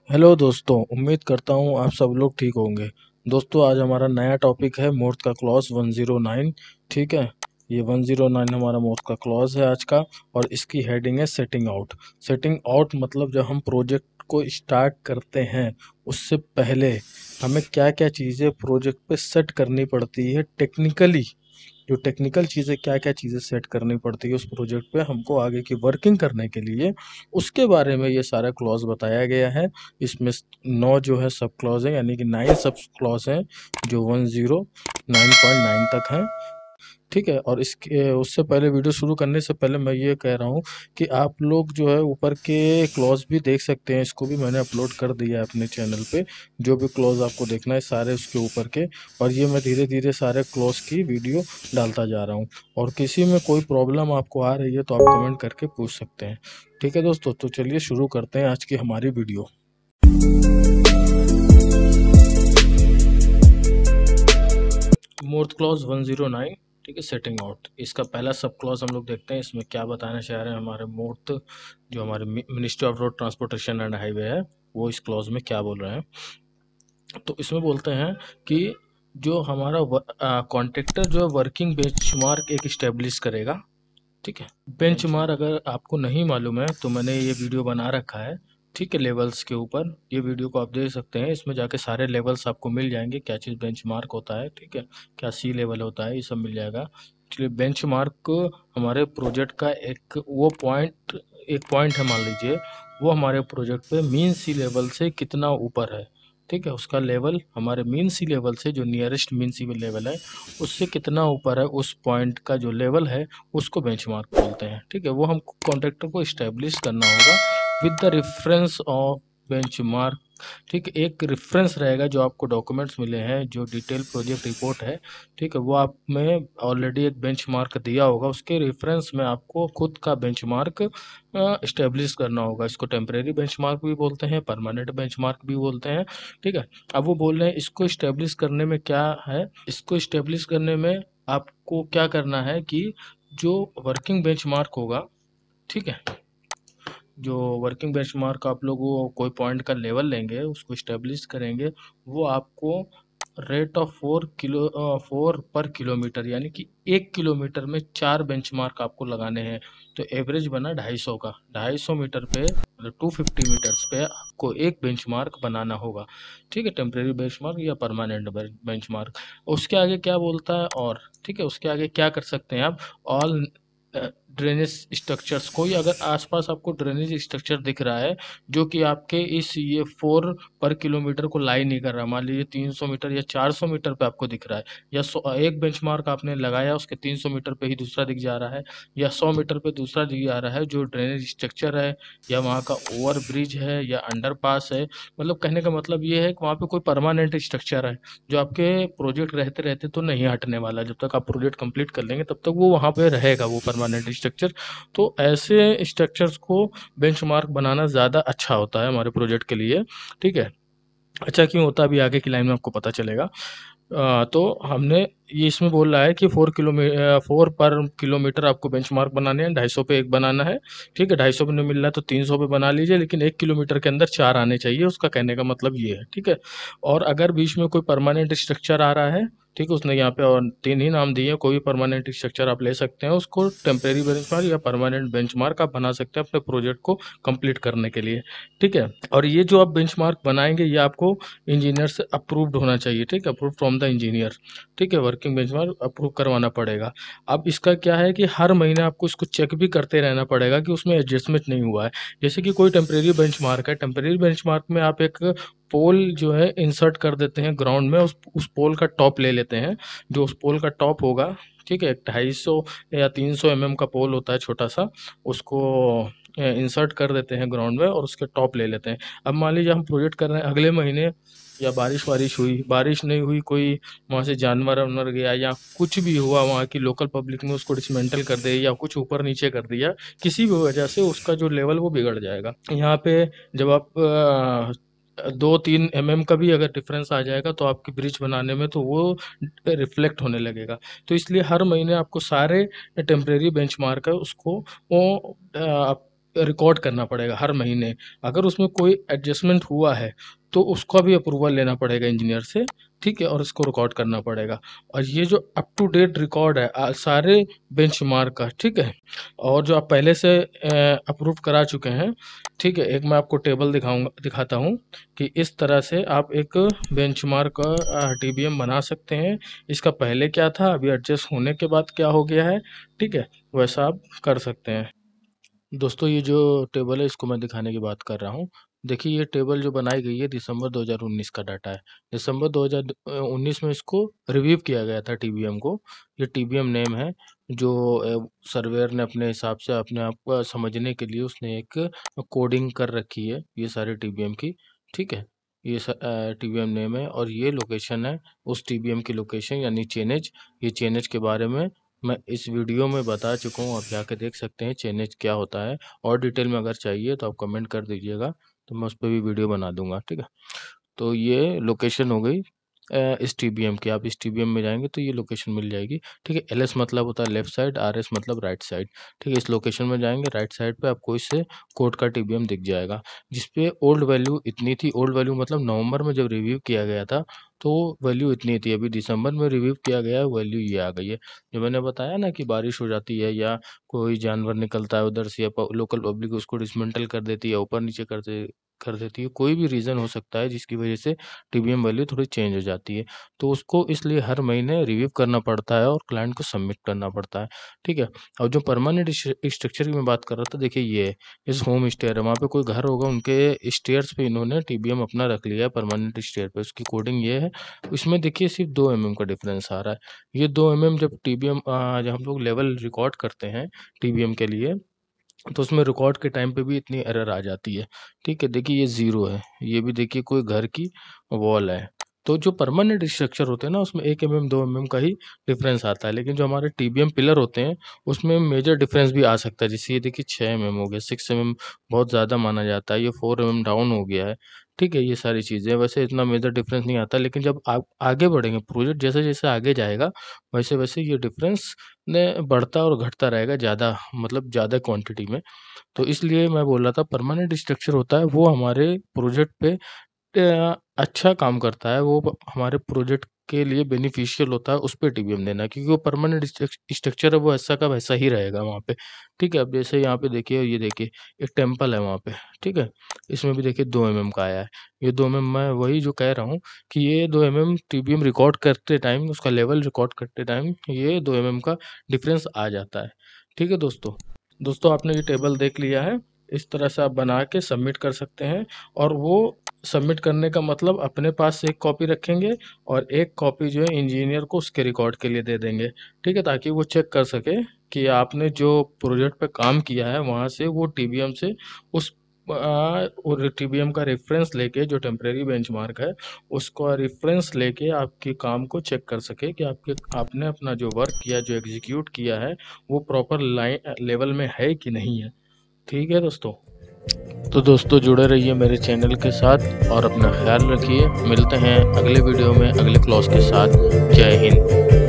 Hello दोस्तों, उम्मीद करता हूँ आप सब लोग ठीक होंगे। दोस्तों, आज हमारा नया टॉपिक है मूर्त का क्लॉज 109। ठीक है, ये 109 हमारा मूर्त का क्लॉज है आज का। और इसकी हेडिंग है सेटिंग आउट। सेटिंग आउट मतलब जब हम प्रोजेक्ट को स्टार्ट करते हैं उससे पहले हमें क्या क्या चीज़ें प्रोजेक्ट पे सेट करनी पड़ती है टेक्निकली। जो टेक्निकल चीज़ें क्या क्या चीज़ें सेट करनी पड़ती है उस प्रोजेक्ट पे हमको आगे की वर्किंग करने के लिए, उसके बारे में ये सारा क्लॉज बताया गया है। इसमें 9 जो है सब क्लॉज है, यानी कि 9 सब क्लॉज हैं जो 109.9 तक हैं। ठीक है, और इसके उससे पहले वीडियो शुरू करने से पहले मैं ये कह रहा हूँ कि आप लोग जो है ऊपर के क्लॉज भी देख सकते हैं। इसको भी मैंने अपलोड कर दिया है अपने चैनल पे। जो भी क्लॉज आपको देखना है सारे उसके ऊपर के। और ये मैं धीरे धीरे सारे क्लॉज की वीडियो डालता जा रहा हूँ। और किसी में कोई प्रॉब्लम आपको आ रही है तो आप कमेंट करके पूछ सकते हैं। ठीक है दोस्तों, तो चलिए शुरू करते हैं आज की हमारी वीडियो। मूर्त क्लॉज 109। ठीक है, सेटिंग आउट इसका पहला सब क्लॉज हम लोग देखते हैं। इसमें क्या बताना चाह रहे हैं हमारे मूर्त, जो हमारे ministry of road transportation and highway है, वो इस क्लॉज में क्या बोल रहे हैं। तो इसमें बोलते हैं कि जो हमारा कॉन्ट्रैक्टर जो है वर्किंग बेंचमार्क एक इस्टेब्लिश करेगा। ठीक है, बेंचमार्क अगर आपको नहीं मालूम है तो मैंने ये वीडियो बना रखा है। ठीक है, लेवल्स के ऊपर ये वीडियो को आप देख सकते हैं। इसमें जाके सारे लेवल्स आपको मिल जाएंगे, क्या चीज़ बेंचमार्क होता है, ठीक है, क्या सी लेवल होता है, ये सब मिल जाएगा। चलिए, बेंचमार्क हमारे प्रोजेक्ट का एक पॉइंट है, मान लीजिए वो हमारे प्रोजेक्ट पे मीन सी लेवल से कितना ऊपर है। ठीक है, उसका लेवल हमारे मीन सी लेवल से, जो नियरेस्ट मीन सी लेवल है, उससे कितना ऊपर है, उस पॉइंट का जो लेवल है उसको बेंचमार्क बोलते हैं। ठीक है, वो हम कॉन्ट्रैक्टर को इस्टेब्लिश करना होगा with the reference of benchmark. ठीक है, एक रेफरेंस रहेगा जो आपको डॉक्यूमेंट्स मिले हैं, जो डिटेल प्रोजेक्ट रिपोर्ट है। ठीक है, वो आप में ऑलरेडी एक बेंचमार्क दिया होगा, उसके रेफरेंस में आपको खुद का बेंचमार्क इस्टेब्लिश करना होगा। इसको टेम्परेरी बेंचमार्क भी बोलते हैं, परमानेंट बेंचमार्क भी बोलते हैं। ठीक है, अब वो बोल रहे हैं इसको इस्टेब्लिश करने में क्या है। इसको इस्टेब्लिश करने में आपको क्या करना है कि जो वर्किंग बेंचमार्क होगा, ठीक है, जो वर्किंग बेंचमार्क आप लोग वो कोई पॉइंट का लेवल लेंगे, उसको इस्टेब्लिश करेंगे, वो आपको रेट ऑफ 4 पर किलोमीटर, यानी कि 1 किलोमीटर में 4 बेंचमार्क आपको लगाने हैं। तो एवरेज बना 250 का। 250 मीटर पे मतलब 250 मीटर्स पे आपको एक बेंचमार्क बनाना होगा। ठीक है, टेम्परेरी बेंचमार्क या परमानेंट बेंचमार्क। उसके आगे क्या बोलता है और, ठीक है, उसके आगे क्या कर सकते हैं आप, ऑल ड्रेनेज स्ट्रक्चर्स, कोई अगर आसपास आपको ड्रेनेज स्ट्रक्चर दिख रहा है जो कि आपके इस ये 4 पर किलोमीटर को लाई नहीं कर रहा, मान लीजिए 300 मीटर या 400 मीटर पे आपको दिख रहा है, या एक बेंचमार्क आपने लगाया उसके 300 मीटर पे ही दूसरा दिख जा रहा है, या 100 मीटर पे दूसरा दिख जा रहा है, जो ड्रेनेज स्ट्रक्चर है या वहाँ का ओवर ब्रिज है या अंडरपास है। मतलब कहने का मतलब ये है कि वहाँ पे कोई परमानेंट स्ट्रक्चर है जो आपके प्रोजेक्ट रहते रहते तो नहीं हटने वाला। जब तक आप प्रोजेक्ट कंप्लीट कर लेंगे तब तक वो वहाँ पे रहेगा, वो परमानेंट स्ट्रक्चर। तो ऐसे स्ट्रक्चर्स को बेंचमार्क बनाना ज़्यादा अच्छा होता है हमारे प्रोजेक्ट के लिए। ठीक है, अच्छा क्यों होता है अभी आगे की लाइन में आपको पता चलेगा। तो हमने ये इसमें बोल रहा है कि 4 पर किलोमीटर आपको बेंचमार्क बनाने हैं, 250 पे एक बनाना है। ठीक है, 250 पे नहीं मिल रहा है तो 300 पे बना लीजिए, लेकिन 1 किलोमीटर के अंदर 4 आने चाहिए, उसका कहने का मतलब ये है। ठीक है, और अगर बीच में कोई परमानेंट स्ट्रक्चर आ रहा है, ठीक है, उसने यहाँ पे और 3 ही नाम दिए हैं, कोई भी परमानेंट स्ट्रक्चर आप ले सकते हैं, उसको टेम्परेरी बेंचमार्क या परमानेंट बेंचमार्क आप बना सकते हैं अपने प्रोजेक्ट को कंप्लीट करने के लिए। ठीक है, और ये जो आप बेंचमार्क बनाएंगे ये आपको इंजीनियर से अप्रूव्ड होना चाहिए। ठीक है, अप्रूव फ्रॉम द इंजीनियर। ठीक है, वर्किंग बेंचमार्क अप्रूव करवाना पड़ेगा। अब इसका क्या है कि हर महीने आपको इसको चेक भी करते रहना पड़ेगा कि उसमें एडजस्टमेंट नहीं हुआ है। जैसे कि कोई टेम्परेरी बेंचमार्क है, टेम्परेरी बेंचमार्क में आप एक पोल जो है इंसर्ट कर देते हैं ग्राउंड में, उस पोल का टॉप ले लेते हैं। जो उस पोल का टॉप होगा, ठीक है, 250 या 300 का पोल होता है छोटा सा, उसको इंसर्ट कर देते हैं ग्राउंड में और उसके टॉप ले लेते हैं। अब मान लीजिए हम प्रोजेक्ट कर रहे हैं अगले महीने, या बारिश हुई, बारिश नहीं हुई, कोई वहाँ से जानवर वानवर गया या कुछ भी हुआ, वहाँ की लोकल पब्लिक ने उसको डिसमेंटल कर दिया या कुछ ऊपर नीचे कर दिया, किसी भी वजह से उसका जो लेवल वो बिगड़ जाएगा। यहाँ पे जब आप 2-3 का भी अगर डिफरेंस आ जाएगा तो आपकी ब्रिज बनाने में तो वो रिफ्लेक्ट होने लगेगा। तो इसलिए हर महीने आपको सारे टेम्परेरी बेंचमार्क है उसको वो रिकॉर्ड करना पड़ेगा हर महीने। अगर उसमें कोई एडजस्टमेंट हुआ है तो उसका भी अप्रूवल लेना पड़ेगा इंजीनियर से, ठीक है, और इसको रिकॉर्ड करना पड़ेगा। और ये जो अप टू डेट रिकॉर्ड है सारे बेंचमार्क का, ठीक है, और जो आप पहले से अप्रूव करा चुके हैं, ठीक है। एक मैं आपको टेबल दिखाता हूँ कि इस तरह से आप एक बेंचमार्क का टीबीएम बना सकते हैं। इसका पहले क्या था, अभी एडजस्ट होने के बाद क्या हो गया है, ठीक है, वैसा आप कर सकते हैं। दोस्तों ये जो टेबल है इसको मैं दिखाने की बात कर रहा हूँ। देखिए ये टेबल जो बनाई गई है दिसंबर 2019 का डाटा है। दिसंबर 2019 में इसको रिव्यू किया गया था टीबीएम को। ये टीबीएम नेम है जो सर्वेयर ने अपने हिसाब से अपने आप को समझने के लिए उसने एक कोडिंग कर रखी है ये सारे टीबीएम की, ठीक है। ये टीबीएम नेम है और ये लोकेशन है उस टीबीएम की लोकेशन यानी चेनेज। ये चेनेज के बारे में मैं इस वीडियो में बता चुका हूँ, आप जाके देख सकते हैं चेनेज क्या होता है। और डिटेल में अगर चाहिए तो आप कमेंट कर दीजिएगा, तो मैं उस पर भी वीडियो बना दूंगा, ठीक है। तो ये लोकेशन हो गई इस टीबीएम की। आप इस टीबीएम में जाएंगे तो ये लोकेशन मिल जाएगी, ठीक है। एलएस मतलब होता है लेफ्ट साइड, आरएस मतलब राइट साइड, ठीक है। इस लोकेशन में जाएंगे राइट साइड पे आपको इससे कोड का टीबीएम दिख जाएगा, जिसपे ओल्ड वैल्यू इतनी थी। ओल्ड वैल्यू मतलब नवंबर में जब रिव्यू किया गया था तो वैल्यू इतनी थी। अभी दिसंबर में रिव्यू किया गया है, वैल्यू ये आ गई है। जो मैंने बताया ना कि बारिश हो जाती है या कोई जानवर निकलता है उधर से, या लोकल पब्लिक उसको डिसमेंटल कर देती है, ऊपर नीचे कर देती है, कोई भी रीज़न हो सकता है जिसकी वजह से टीबीएम वैल्यू थोड़ी चेंज हो जाती है। तो उसको इसलिए हर महीने रिव्यू करना पड़ता है और क्लाइंट को सबमिट करना पड़ता है, ठीक है। और जो परमानेंट स्ट्रक्चर की मैं बात कर रहा था, देखिए ये इस होम स्टेयर है, वहाँ पे कोई घर होगा उनके स्टेयर्स पे इन्होंने टीबीएम अपना रख लिया है परमानेंट स्टेयर पे। उसकी कोडिंग ये है, इसमें देखिए सिर्फ 2 mm का डिफरेंस आ रहा है। ये 2 mm जब टीबीएम जब हम लोग लेवल रिकॉर्ड करते हैं टीबीएम के लिए, तो उसमें रिकॉर्ड के टाइम पे भी इतनी एरर आ जाती है, ठीक है। देखिए ये 0 है, ये भी देखिए कोई घर की वॉल है। तो जो परमानेंट स्ट्रक्चर होते हैं ना उसमें 1 mm 2 mm का ही डिफरेंस आता है, लेकिन जो हमारे टीबीएम पिलर होते हैं उसमें मेजर डिफरेंस भी आ सकता है। जैसे ये देखिए 6 mm हो गया, 6 mm बहुत ज़्यादा माना जाता है, ये 4 mm डाउन हो गया है, ठीक है। ये सारी चीज़ें वैसे इतना मेजर डिफरेंस नहीं आता, लेकिन जब आप आगे बढ़ेंगे प्रोजेक्ट जैसे जैसे आगे जाएगा वैसे वैसे ये डिफरेंस ने बढ़ता और घटता रहेगा, ज़्यादा मतलब ज़्यादा क्वांटिटी में। तो इसलिए मैं बोल रहा था परमानेंट स्ट्रक्चर होता है वो हमारे प्रोजेक्ट पे अच्छा काम करता है, वो हमारे प्रोजेक्ट के लिए बेनिफिशियल होता है, उस पे टीबीएम देना, क्योंकि वो परमानेंट स्ट्रक्चर है वो ऐसा का वैसा ही रहेगा वहाँ पे, ठीक है। अब जैसे यहाँ पे देखिए, ये देखिए एक टेम्पल है वहाँ पे, ठीक है। इसमें भी देखिए 2 mm का आया है। ये 2 mm मैं वही जो कह रहा हूँ कि ये 2 mm टीबीएम रिकॉर्ड करते टाइम, उसका लेवल रिकॉर्ड करते टाइम ये 2 mm का डिफरेंस आ जाता है, ठीक है दोस्तों। दोस्तों आपने ये टेबल देख लिया है, इस तरह से आप बना के सबमिट कर सकते हैं। और वो सबमिट करने का मतलब अपने पास एक कॉपी रखेंगे और एक कॉपी जो है इंजीनियर को उसके रिकॉर्ड के लिए दे देंगे, ठीक है, ताकि वो चेक कर सके कि आपने जो प्रोजेक्ट पे काम किया है वहाँ से वो टीबीएम से उस और टीबीएम का रेफरेंस लेके, जो टेम्परेरी बेंचमार्क है उसका रेफरेंस लेके आपके काम को चेक कर सके कि आपने अपना जो वर्क किया, जो एग्जीक्यूट किया है वो प्रॉपर लाइन लेवल में है कि नहीं है, ठीक है दोस्तों। तो दोस्तों जुड़े रहिए मेरे चैनल के साथ और अपना ख्याल रखिए। मिलते हैं अगले वीडियो में अगले क्लास के साथ। जय हिंद।